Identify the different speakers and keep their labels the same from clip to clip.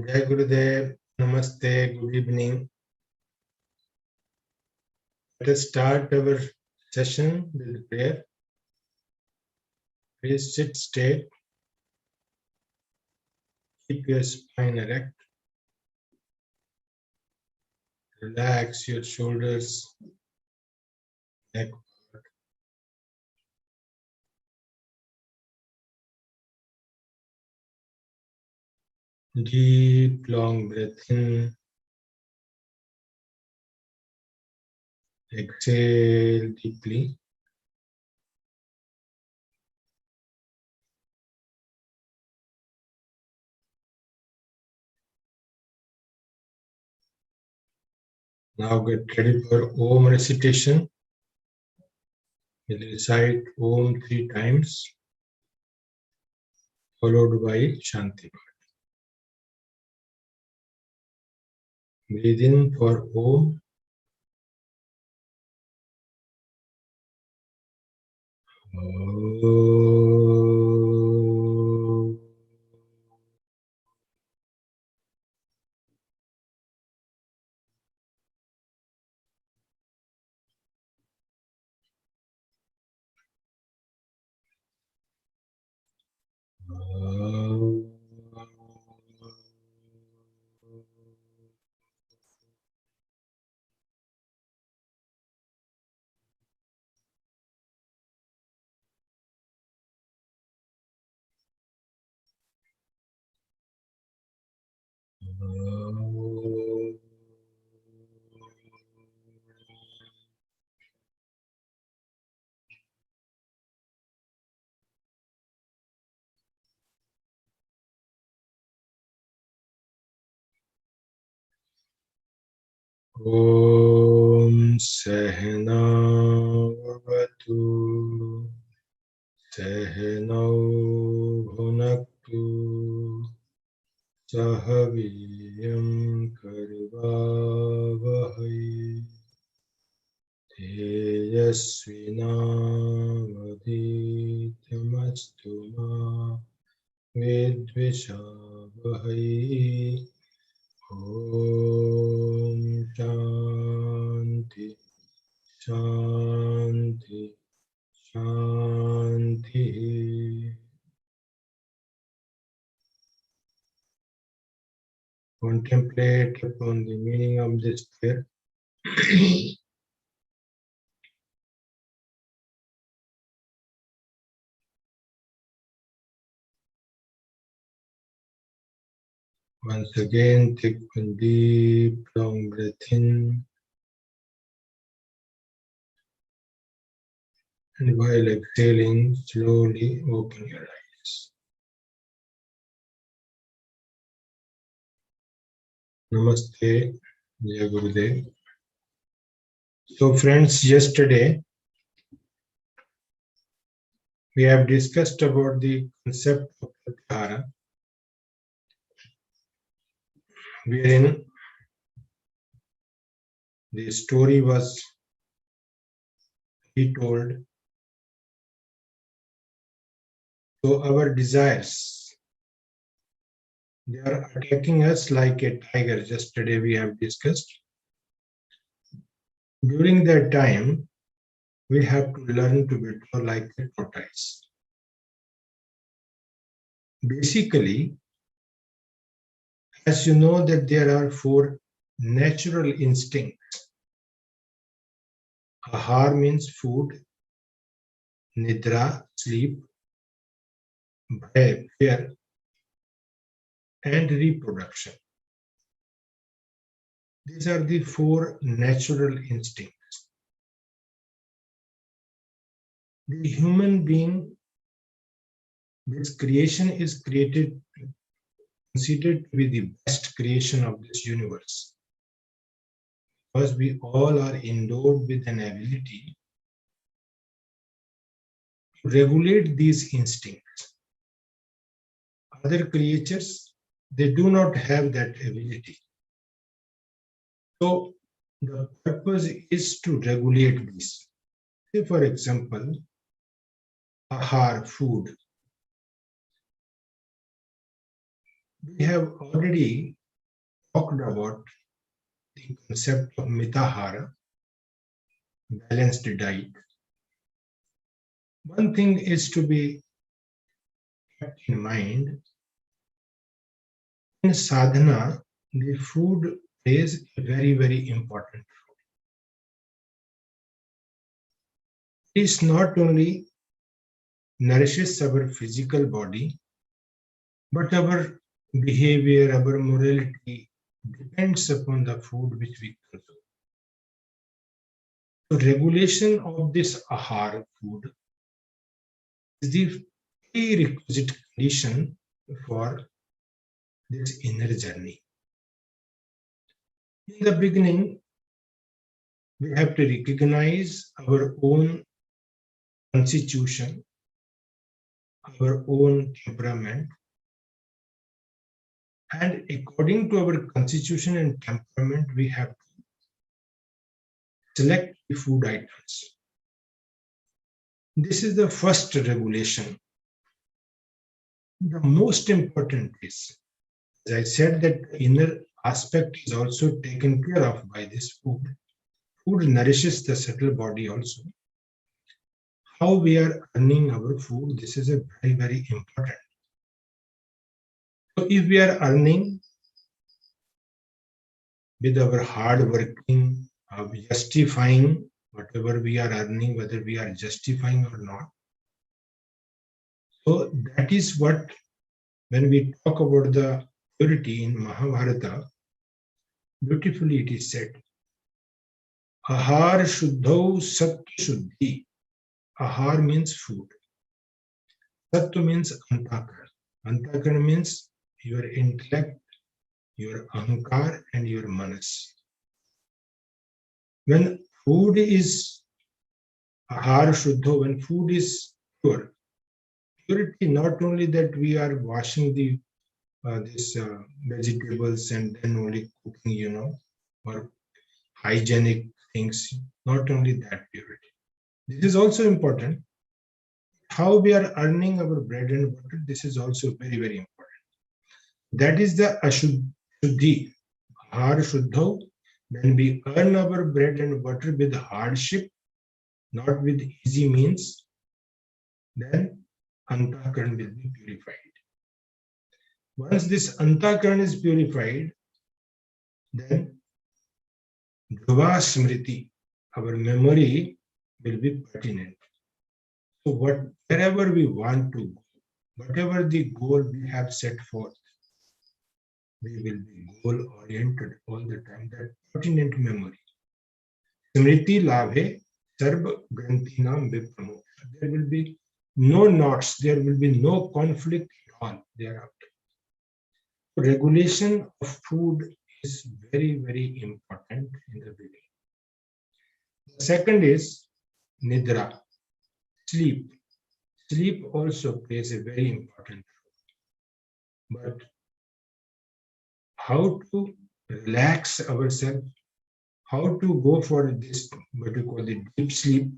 Speaker 1: Jai Gurudev, Namaste, good evening. Let us start our session with prayer. Please sit straight. Keep your spine erect. Relax your shoulders, neck. Deep, long breath in. Exhale deeply. Now get ready for Om recitation. We'll recite Om 3 times, followed by Shanti. Breathe in for Om. Om Sehna Vavatu Sehnau Bhunaktu Sahaviyam Karvavahai Tejasvinavaditamastu ma Vidvishavahai. Om Shanti Shanti Shanti. Contemplate upon the meaning of this prayer. Once again, take one deep, long breath in. And while exhaling, slowly open your eyes. Namaste, Jai Gurudev. So friends, yesterday we have discussed about the concept of pratyahara, wherein the story was retold. So our desires, they are attacking us like a tiger. Yesterday we have discussed. During that time, we have to learn to be like a tortoise. Basically, as you know that there are 4 natural instincts. Ahar means food, nidra, sleep, bhay, fear, and reproduction. These are the 4 natural instincts. The human being, this creation is considered to be the best creation of this universe. Because we all are endowed with an ability to regulate these instincts. Other creatures, they do not have that ability. So the purpose is to regulate this. Say for example, ahar, food. We have already talked about the concept of mitahara, balanced diet. One thing is to be kept in mind. In sadhana, the food plays a very, very important role. It is not only nourishes our physical body, but our behavior, our morality depends upon the food which we consume. So regulation of this ahar food is the prerequisite condition for this inner journey. In the beginning, we have to recognize our own constitution, our own temperament, and according to our constitution and temperament, we have to select the food items. This is the first regulation. The most important is, as I said, that the inner aspect is also taken care of by this food. Food nourishes the subtle body also. How we are earning our food, this is a very, very important. So if we are earning with our hard working, justifying whatever we are earning, whether we are justifying or not. So that is what, when we talk about the purity in Mahabharata, beautifully it is said, Ahar Shuddhau Satya Shuddhi. Ahar means food. Satya means Antakara. Antakara means your intellect, your ahankar, and your manas. When food is Ahar Shuddho, when food is pure, purity not only that we are washing the vegetables and then only cooking, or hygienic things, not only that purity. This is also important. How we are earning our bread and butter, this is also very, very important. That is the ashuddhi, ahar shuddho. When we earn our bread and butter with hardship, not with easy means, then antakaran will be purified. Once this antakaran is purified, then dhruva smriti, our memory, will be pertinent. So wherever we want to go, whatever the goal we have set forth, we will be goal-oriented all the time, that pertinent memory. Smriti labhe sarva grantinam vipramo. There will be no knots, there will be no conflict at all thereafter. Regulation of food is very, very important in the beginning. The second is nidra, sleep. Sleep also plays a very important role. But how to relax ourselves, how to go for this, what we call the deep sleep.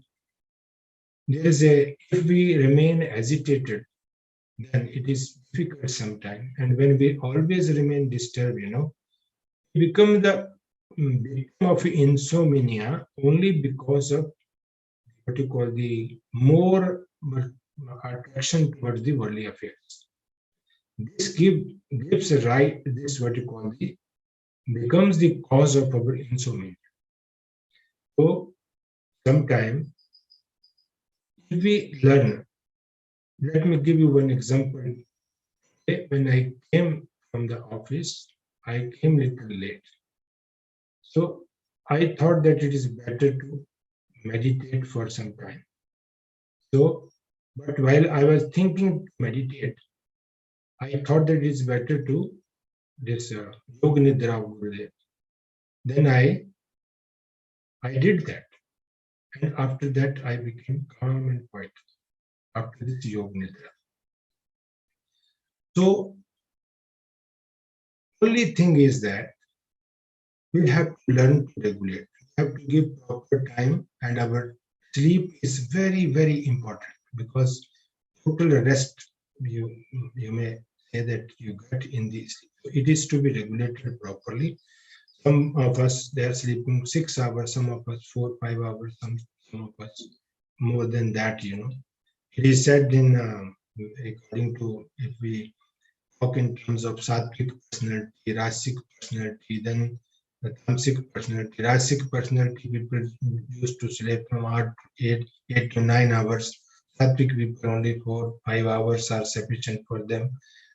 Speaker 1: If we remain agitated, then it is difficult sometimes. And when we always remain disturbed, we become the victim of insomnia only because of what you call the more attraction towards the worldly affairs. This gives a right, this what you call becomes the cause of our insomnia. So sometimes if we learn, let me give you one example. When I came from the office, I came a little late. So I thought that it is better to meditate for some time. So, but while I was thinking to meditate, I thought that it is better to this Yoga Nidra of Gurudev. Then I did that. And after that, I became calm and quiet after this Yoga Nidra. So, only thing is that we have to learn to regulate. We have to give proper time, and our sleep is very, very important, because total rest, you may say that you get in the sleep. It is to be regulated properly. Some of us, they are sleeping 6 hours, some of us 4, 5 hours, some of us more than that, It is said in, according to, if we talk in terms of sattvic personality, rasic personality, then the tamasic personality. Rasic personality people used to sleep from 8 to 9 hours. Sattvic people only 4, 5 hours are sufficient for them.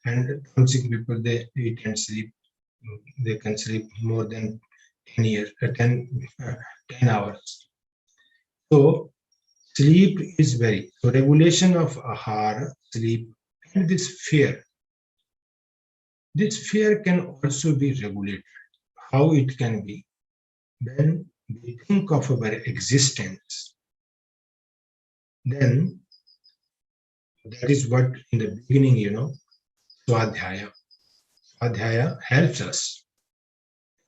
Speaker 1: And tamasic people, they eat and sleep. They can sleep more than 10 years, 10 hours. So sleep is so regulation of ahara, sleep, and this fear. This fear can also be regulated. How it can be? When we think of our existence, then that is what in the beginning, Swadhyaya. Swadhyaya helps us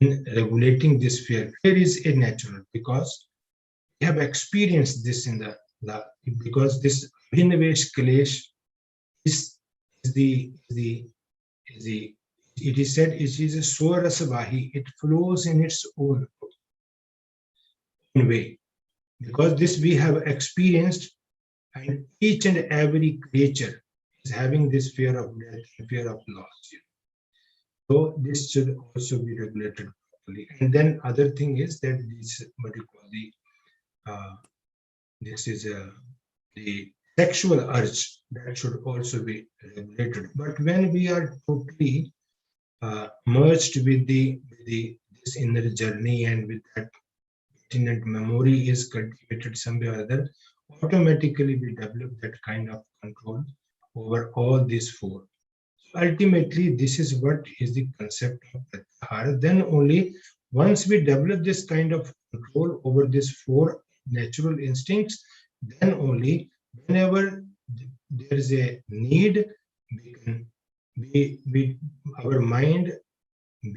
Speaker 1: in regulating this fear. Fear is a natural because we have experienced this in the because this Abhinivesh Kalesh is the it is said it is a Swarasavahi, it flows in its own way. Because this we have experienced, and each and every creature is having this fear of death and fear of loss. So this should also be regulated properly. And then other thing is that this what you call this is the sexual urge that should also be regulated. But when we are totally merged with this inner journey and with that pertinent memory is cultivated somewhere or other, automatically we develop that kind of control over all these four. Ultimately, this is what is the concept of pratyahara. Then only once we develop this kind of control over these four natural instincts, then only whenever there is a need, our mind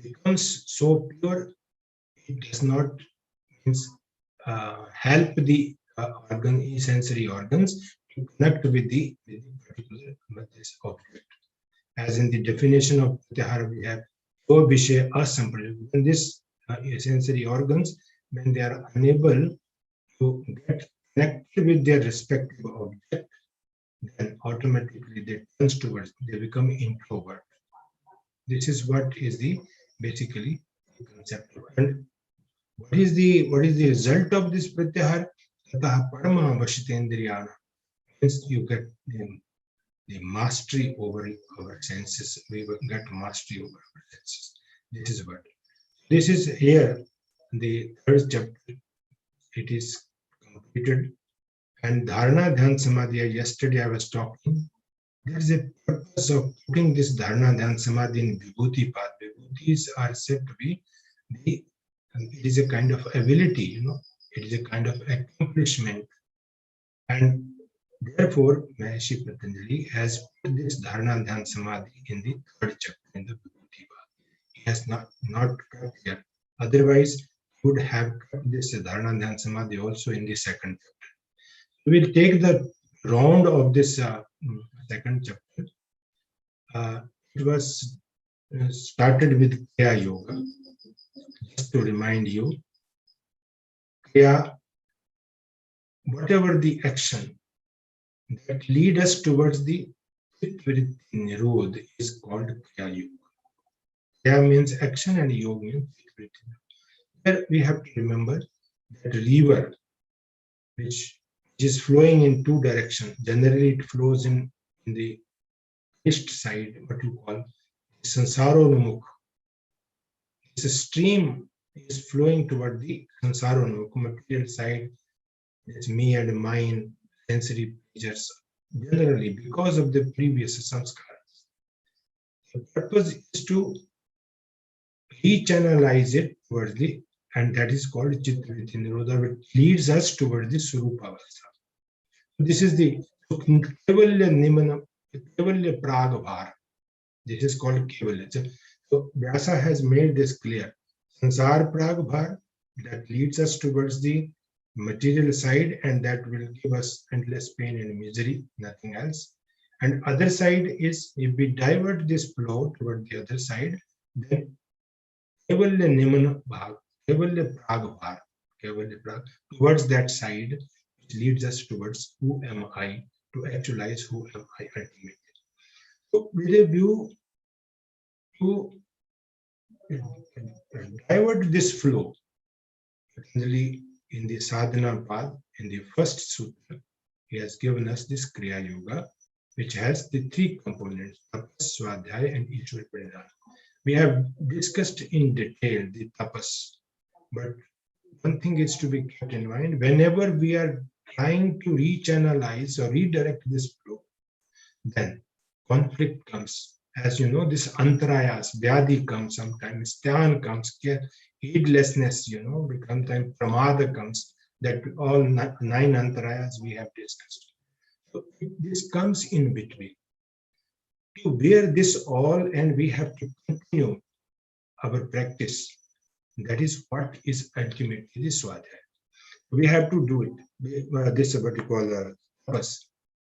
Speaker 1: becomes so pure, it does not help the sensory organs to connect with the particular this object. As in the definition of pratyahara, we have so vishaya asampradaya. When this sensory organs, when they are unable to get connected with their respective object, then automatically they become introvert. This is what is the basically the concept. And what is the result of this pratyahara? Tataha parama vashitendriyana. Means you get the mastery over our senses. We will get mastery over our senses. This is what. This is here, the third chapter. It is completed. And Dharana Dhyan Samadhi, yesterday I was talking. There is a purpose of putting this Dharana Dhyan Samadhi in Vibhuti path. Vibhutis are said to be it is a kind of ability, it is a kind of accomplishment. And therefore, Maharishi Patanjali has put this Dharana Dhyan Samadhi in the third chapter in the Vibhuti path. He has not cut here. Otherwise, he would have cut this Dharana Dhyan Samadhi also in the second chapter. We will take the round of this second chapter. It was started with Kriya Yoga. Just to remind you, Kriya, whatever the action that lead us towards the Chitvritti Nirodha is called Kriya Yoga. Kriya means action and Yoga means Chitvritti. Here we have to remember that river, which is flowing in two directions. Generally, it flows in the east side, what you call Sansaronamukh. This stream is flowing toward the Sansaronamukh, material side. It's me and mine, sensory pleasures, generally because of the previous samskaras. The purpose is to rechannelize it towards and that is called Chittavritti Nirodha, which leads us towards the Surupavastha. This is the Kevalya Nimana, Kevalya Pragabhar. This is called Kevalya. So Vyasa has made this clear. Sansar Pragabhar, that leads us towards the material side, and that will give us endless pain and misery, nothing else. And other side is, if we divert this flow toward the other side, then Kevalya Nimana Bhag, Kevalya Prag Bhag, Kevalya Prag, towards that side, which leads us towards who am I, to actualize who am I ultimately. So with a view to divert this flow, Patanjali in the sadhana path, in the first sutra, he has given us this Kriya Yoga, which has the three components, tapas, swadhyaya, and Ishwar Pranidhana. We have discussed in detail the tapas, but one thing is to be kept in mind, whenever we are trying to rechannelize or redirect this flow, then conflict comes. As you know, this antarayas, vyadi comes sometimes, styan comes, heedlessness, becomes time, pramada comes, that all nine antarayas we have discussed. So this comes in between. To bear this all, and we have to continue our practice. That is what is ultimately the swadhyaya. We have to do it. This is what we call tapas.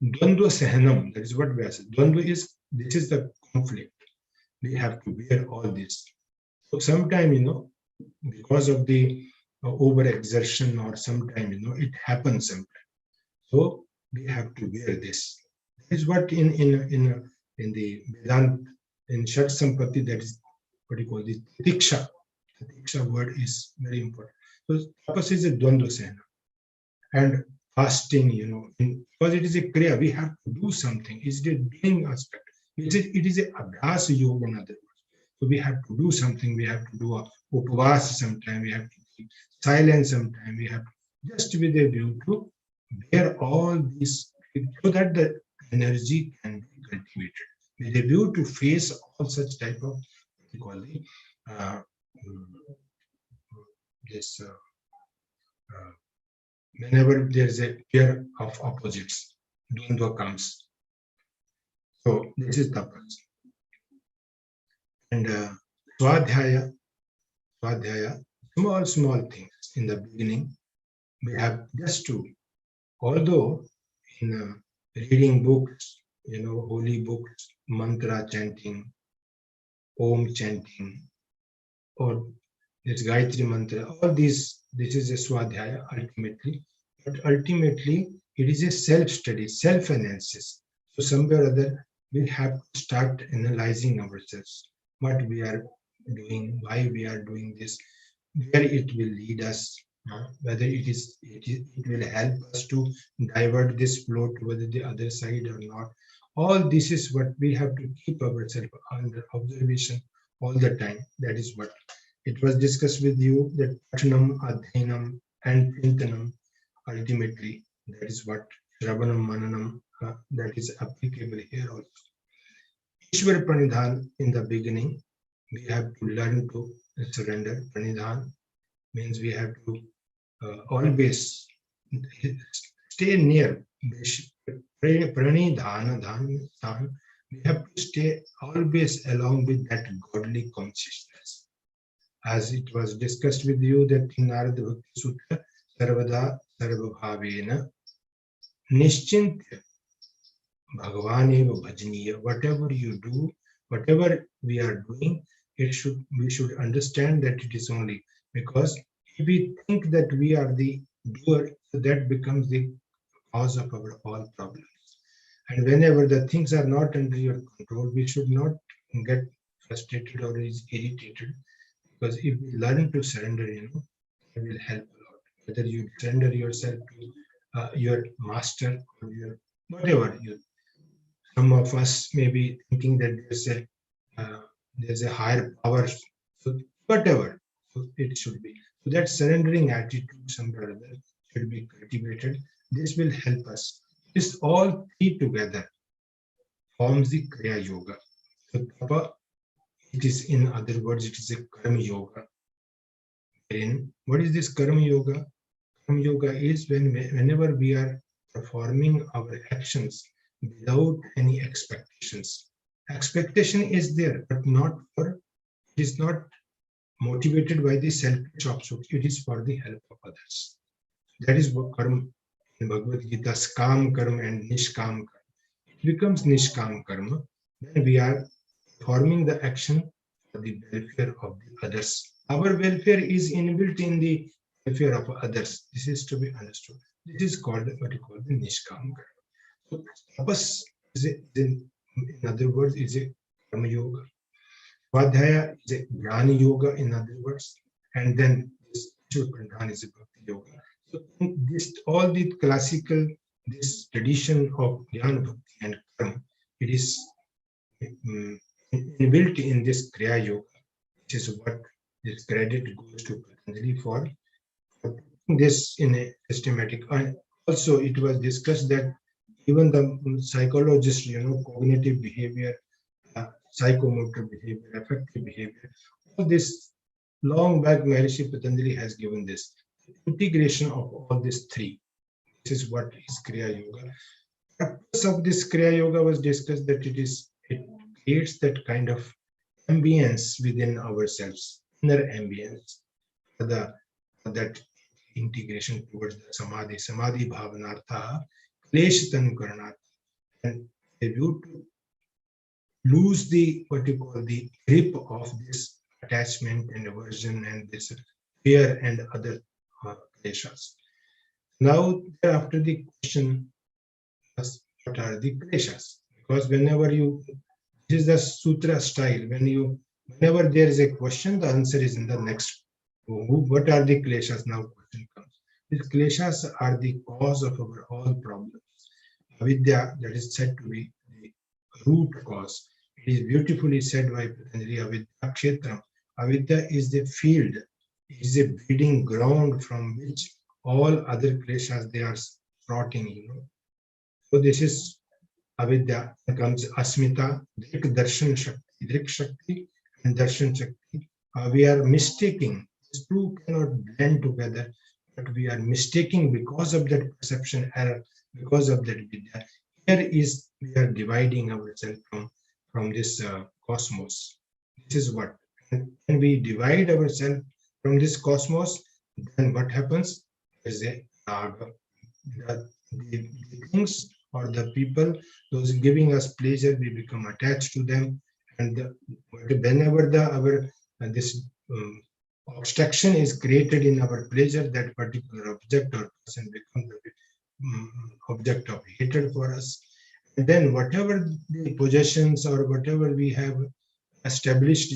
Speaker 1: Dvandva sahanam, that is what we are saying. Dvandva is, this is the conflict. We have to bear all this. So sometime, because of the overexertion, or sometime, it happens sometime. So we have to bear this. That is what in the Vedant, in Shat Sampatti, that is what you call the tiksha. The tiksha word is very important. So tapas is a dvandva sahana. And fasting, because it is a kriya, we have to do something. It's the doing aspect. It is a abhyas yoga, in other words. So we have to do something. We have to do a upavas sometime. We have to keep silence sometime. We have to, just with a view to bear all these, so that the energy can be cultivated. With a view to face all such type of, what we call the, this, whenever there is a pair of opposites, dvandva comes. So this is tapas. And swadhyaya, small things in the beginning. We have just to, although in reading books, holy books, mantra chanting, om chanting, or this Gayatri mantra, all these, this is a swadhyaya ultimately. But ultimately, it is a self-study, self-analysis. So somewhere or other, we have to start analyzing ourselves, what we are doing, why we are doing this, where it will lead us, whether it will help us to divert this flow to the other side or not. All this is what we have to keep ourselves under observation all the time. That is what it was discussed with you, that Patnam, Adhainam, and Chintanam, ultimately, that is what Shravanam, Mananam, that is applicable here also. Ishwar Pranidhan, in the beginning, we have to learn to surrender. Pranidhan means we have to always stay near. Pranidhana, dhan, we have to stay always along with that godly consciousness. As it was discussed with you, that in Narada Bhakti Sutra, Sarvada Sarvabhavena Nischintya Bhagavaneva Bhajaniya. Whatever you do, whatever we are doing, we should understand that it is only because if we think that we are the doer, so that becomes the cause of our all problems. And whenever the things are not under your control, we should not get frustrated or is irritated. Because if we learn to surrender, it will help a lot. Whether you surrender yourself to your master or your whatever. Some of us may be thinking that there's a higher power, so whatever. So it should be. So that surrendering attitude, somewhere or other, should be cultivated. This will help us. This all three together forms the Kriya Yoga. So Tapa, it is, in other words, it is a Karma Yoga. What is this Karma Yoga? Karma Yoga is whenever we are performing our actions without any expectations. Expectation is there, but it is not motivated by the selfish object. It is for the help of others. That is what karma in Bhagavad Gita, skam karma and nishkam karma. becomes nishkam karma. Then we are performing the action for the welfare of the others. Our welfare is inbuilt in the welfare of others. This is to be understood. This is called what you call the nishkam karma. So tapas in other words, is a karma yoga. Swadhyaya is a jnana yoga, in other words, and then this Pradhan is a bhakti yoga. So in this, all the classical, this tradition of jnana bhakti and karma, it is um, inbuilt in this kriya yoga, which is what this credit goes to Patanjali for putting this in a systematic. And also, it was discussed that even the psychologists, cognitive behavior, psychomotor behavior, affective behavior, all this long back Maharishi Patanjali has given this integration of all these three. This is what is Kriya Yoga. The purpose of this Kriya Yoga was discussed that it creates that kind of ambience within ourselves, inner ambience, for that integration towards the samadhi bhavanartha, klesh tanukaranat, and a view to lose the what you call the grip of this attachment and aversion and this fear and other kleshas. Now, after the question was, what are the kleshas? Because whenever you, this is the sutra style. Whenever there is a question, the answer is in the next. What are the kleshas? Now, question comes. These kleshas are the cause of our all problems. Avidya, that is said to be the root cause. It is beautifully said by Patanjali, Avidya Kshetram. Avidya is the field, is a breeding ground from which all other kleshas they are sprouting. So this is Avidya. Comes Asmita, Drik Darshan Shakti, Drik Shakti and Darshan Shakti. We are mistaking. These two cannot blend together, but we are mistaking because of that perception error, because of that vidya. Here is we are dividing ourselves from this cosmos. This is what. And when we divide ourselves from this cosmos, then what happens? There is a raga. The things or the people, those giving us pleasure, we become attached to them. And whenever our this obstruction is created in our pleasure, that particular object or person becomes the object of hatred for us. And then whatever the possessions or whatever we have established,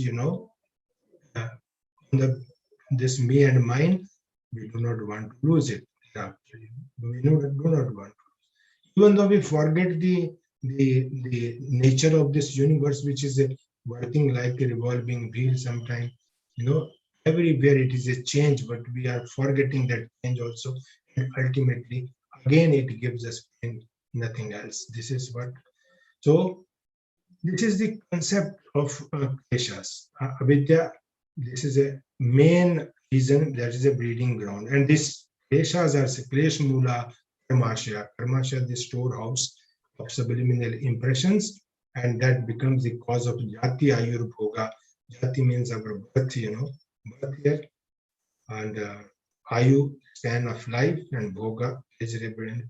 Speaker 1: uh, this me and mine, we do not want to lose it. We do not want to. Even though we forget the nature of this universe, which is working like a revolving wheel sometime, everywhere it is a change, but we are forgetting that change also. And ultimately, again, it gives us pain, nothing else. This is what. So, this is the concept of kleshas. Avidya, this is a main reason, that is a breeding ground. And this kleshas are klesh mula karmashya. Karmashya, the storehouse of subliminal impressions, and that becomes the cause of jati ayur bhoga. Jati means our birth, birth here, and ayu, span of life, and bhoga, pleasurable and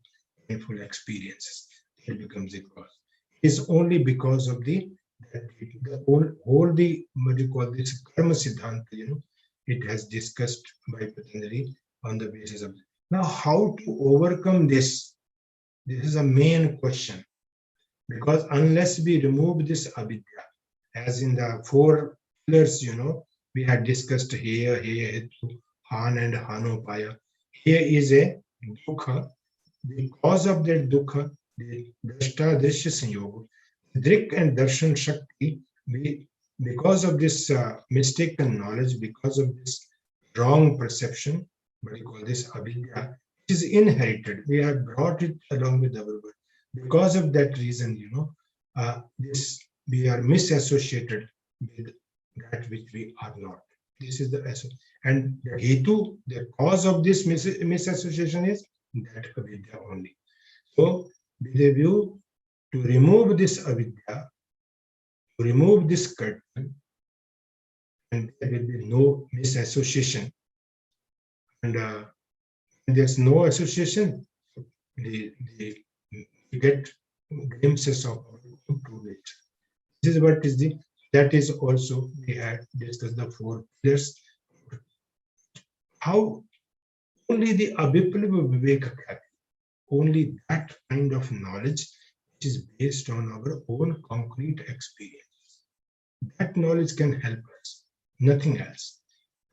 Speaker 1: painful experiences. It becomes the cause. It is only because of the whole the what you call this karma siddhanta, it has discussed by Patanjali on the basis of. Now, how to overcome this? This is a main question, because unless we remove this avidya, as in the four pillars, we had discussed here, hetu, han and hanopaya. Here is a dukha. The cause of that dukha, the drashta drishya sanyoga, drik and darshan shakti, because of this mistaken knowledge, because of this wrong perception, what you call this avidya, it is inherited. We have brought it along with our birth. Because of that reason, this we are misassociated with that which we are not. This is the essence. And the hetu, the cause of this misassociation is that avidya only. So, with a view to remove this avidya, to remove this curtain, and there will be no misassociation. And when there's no association, you get glimpses of our own true nature. This is what is the, that is also we had discussed the four pillars. How only the Abhiplava Viveka Khyati, only that kind of knowledge which is based on our own concrete experience. That knowledge can help us, nothing else.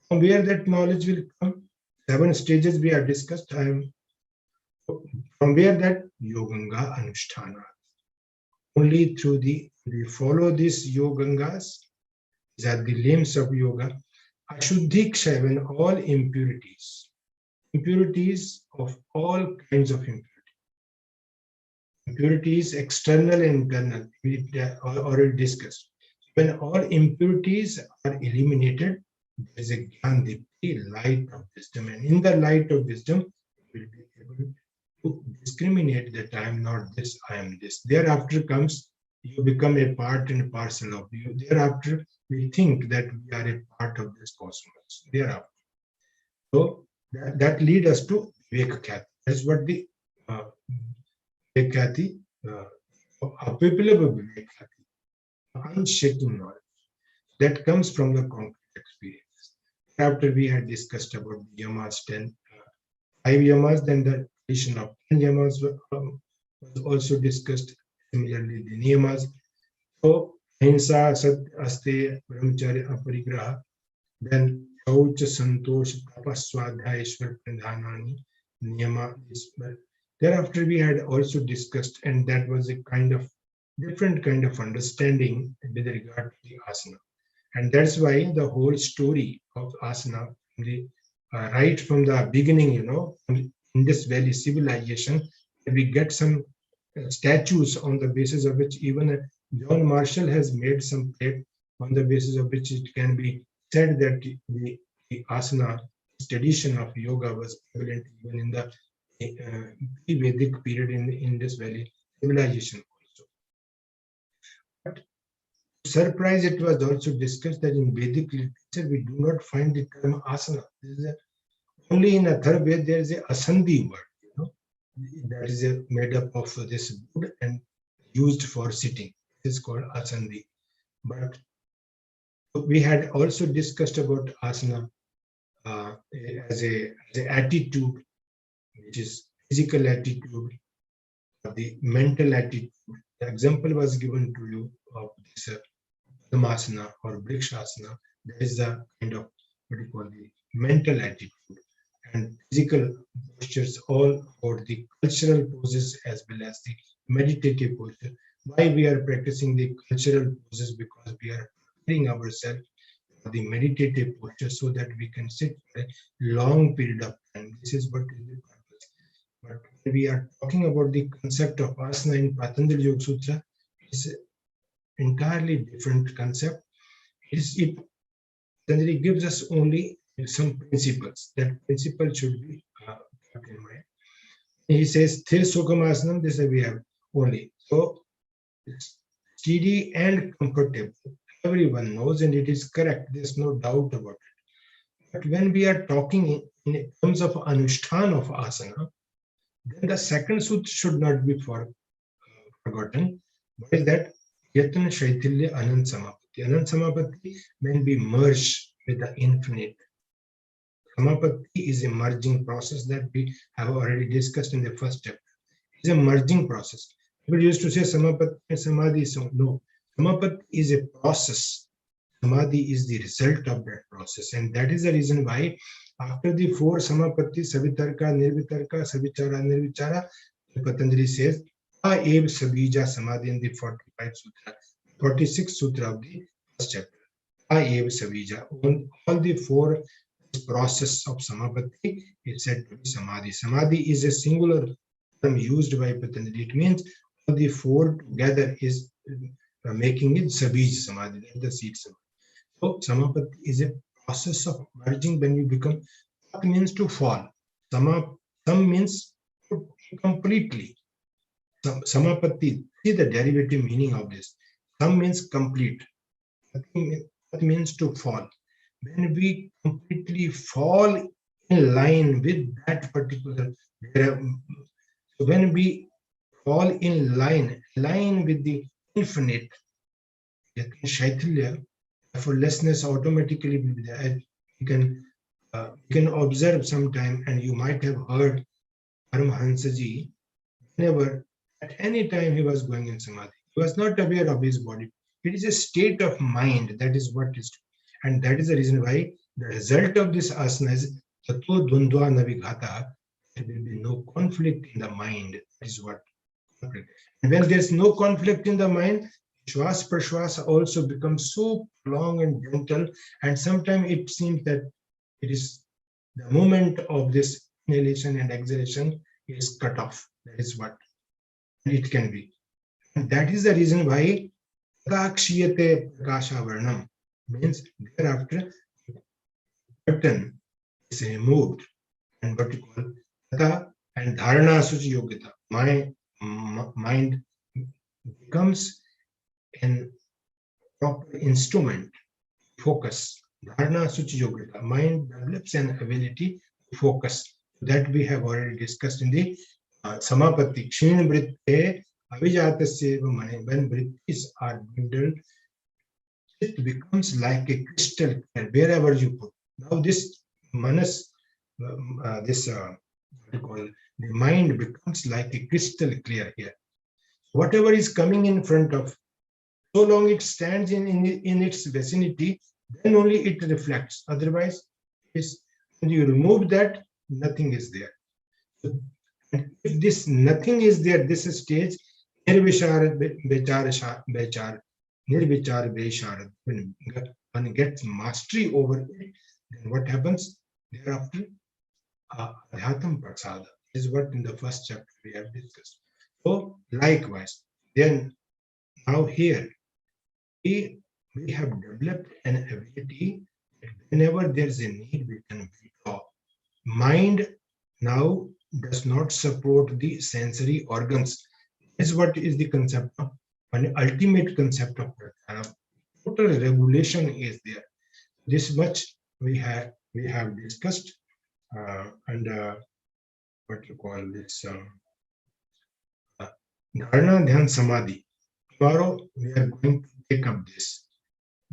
Speaker 1: From where that knowledge will come, 7 stages we have discussed. From where that Yoganga Anushtana. Only through we follow these Yogangas, these are the limbs of yoga. Ashuddhiksha, when all impurities, impurities of all kinds of impurities, external and internal, we already discussed. When all impurities are eliminated, there is a Gyan light of wisdom, and in the light of wisdom, we will be able to discriminate that I am not this, I am this. Thereafter comes, you become a part and parcel of you. Thereafter, we think that we are a part of this cosmos. Thereafter. So that leads us to Viveka. That's what the Viveka, Apipilava Viveka, unshaken knowledge that comes from the concrete experience. After we had discussed about the yamas, 5 yamas, then the addition of 10 yamas was also discussed. Similarly, the niyamas. So, hinsa, sat, aste, brahmacharya, aparigraha, then shaucha, santosh, tapaswadhyaya, ishwar, pradhanani, niyama. Thereafter, we had also discussed, and that was a kind of different kind of understanding with regard to the asana. And that's why the whole story of asana, right from the beginning, in Indus Valley civilization, we get some statues on the basis of which even John Marshall has made some plate on the basis of which it can be said that the asana tradition of yoga was prevalent even in the pre-Vedic period in the Indus Valley civilization also. But to surprise, it was also discussed that in Vedic literature we do not find the term asana. Only in Atharva there is a asandhi word, that is made up of this wood and used for sitting. It is called asandhi. But we had also discussed about asana as a attitude, which is physical attitude, the mental attitude. The example was given to you of this Padmasana or Brikshasana. That is the kind of what you call the mental attitude, and physical postures, all about the cultural poses as well as the meditative posture. Why we are practicing the cultural poses? Because we are preparing ourselves for the meditative posture so that we can sit for a long period of time. This is what is the purpose. But when we are talking about the concept of asana in Patanjali Yoga Sutra, it's an entirely different concept. Patanjali gives us only some principles. That principle should be kept in mind. He says, Thir Sukamasanam, this we have only. So, steady and comfortable. Everyone knows, and it is correct. There's no doubt about it. But when we are talking in terms of Anushtan of asana, then the second sutra should not be forgotten. What is that? Yatana Shaitilya Anant Samapati. Anant Samapati when we merge with the infinite. Samapati is a merging process that we have already discussed in the first chapter. It's a merging process. People used to say Samapati and Samadhi. So no, Samapati is a process. Samadhi is the result of that process. And that is the reason why after the 4 Samapati, Savitarka, Nirvitarka, Savichara, Nirvichara, Patanjali says, A Ev Sabija Samadhi in the 45 Sutra, 46th Sutra of the first chapter. A Ev Sabija. All the 4 process of Samapati is said to be Samadhi. Samadhi is a singular term used by Patanjali. It means all the 4 together is making it Sabij Samadhi, the seed Samadhi. So Samapati is a process of merging when you become. What means to fall? Sam means completely. Samapati, see the derivative meaning of this. Sam means complete. That means to fall. When we completely fall in line with that particular, when we fall in line with the infinite. Shaitanya, effortlessness automatically will be there. You can observe sometime, and you might have heard Paramhansaji, whenever, at any time he was going in samadhi, he was not aware of his body. It is a state of mind, that is what is, and that is the reason why the result of this asana is tato dundva navighata. There will be no conflict in the mind. That is what conflict. And when there's no conflict in the mind, Shwas Prashwas also becomes so long and gentle, and sometimes it seems that it is the moment of this inhalation and exhalation is cut off. That is what it can be. And that is the reason why Prakshiyate Prakashavarnam means thereafter curtain is removed, and what you call Tata and Dharana Suchi Yogita. My mind becomes an proper instrument, focus. Dharana Suchi Yogita. Mind develops an ability to focus. That we have already discussed in the Samapatti. Kshin Vritte Avijatasya Mane. When vrittis are dwindled, it becomes like a crystal wherever you put. Now this manas, what you call, the mind becomes like a crystal clear here. Whatever is coming in front of, so long it stands in its vicinity, then only it reflects. Otherwise, when you remove that, nothing is there. So, if this nothing is there, this stage, nirvichar besharad, when one gets mastery over it, then what happens? Thereafter, adhyatam prasada is what in the first chapter we have discussed. So, likewise, then now here, we have developed an ability that whenever there is a need, we can withdraw. Mind now does not support the sensory organs. This is what is the concept of an ultimate concept of prathyana. Total regulation is there. This much we have discussed, and what you call this dharana dhyan samadhi. Tomorrow we are going to take up this.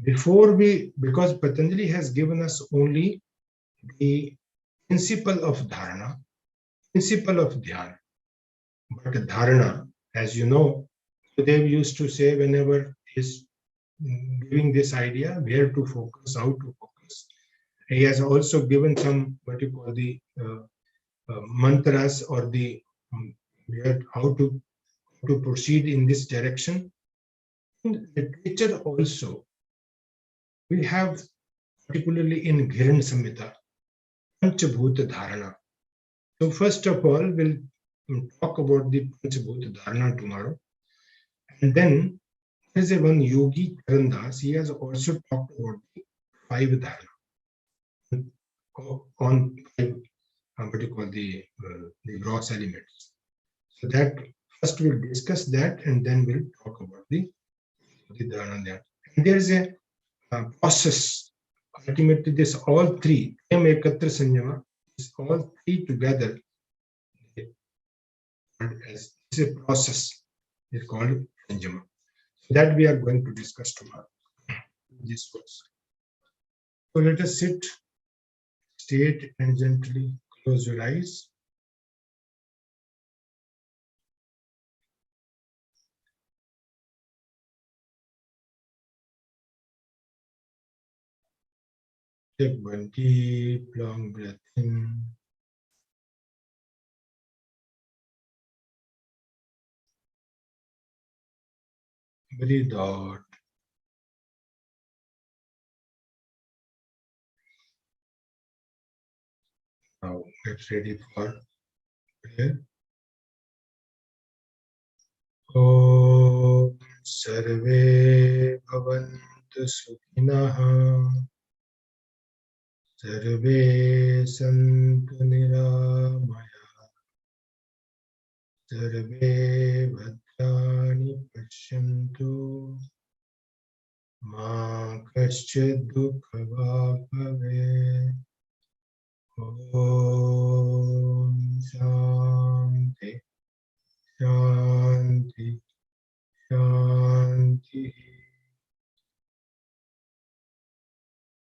Speaker 1: Because Patanjali has given us only the principle of dharana, principle of dhyana. But dharana, as you know, Sudev used to say whenever he's giving this idea, where to focus, how to focus. He has also given some, what you call, the mantras, or the how to proceed in this direction. In literature also, we have, particularly in Ghiran Samhita, Panchabhuta Dharana. So first of all, we'll talk about the Panchabhuta Dharana tomorrow. And then there's a one Yogi Karandas, he has also talked about the 5 dharana, on 5, what you call, the gross elements. So that first we'll discuss that, and then we'll talk about the dharana there. And there's a process. Ultimately, this all three, ekatra sanyama, is all three together. As it's a process, it's called sanyama. So that we are going to discuss tomorrow. This was. So let us sit, straight, and gently close your eyes. Take one deep, long breath in. Breathe out. Now get ready for prayer. Om Sarve Bhavantu Sukhinah. Sarve Santu Niramaya. Sarve Bhadrani Pashyantu. Ma Kaschid Dukha Bhave.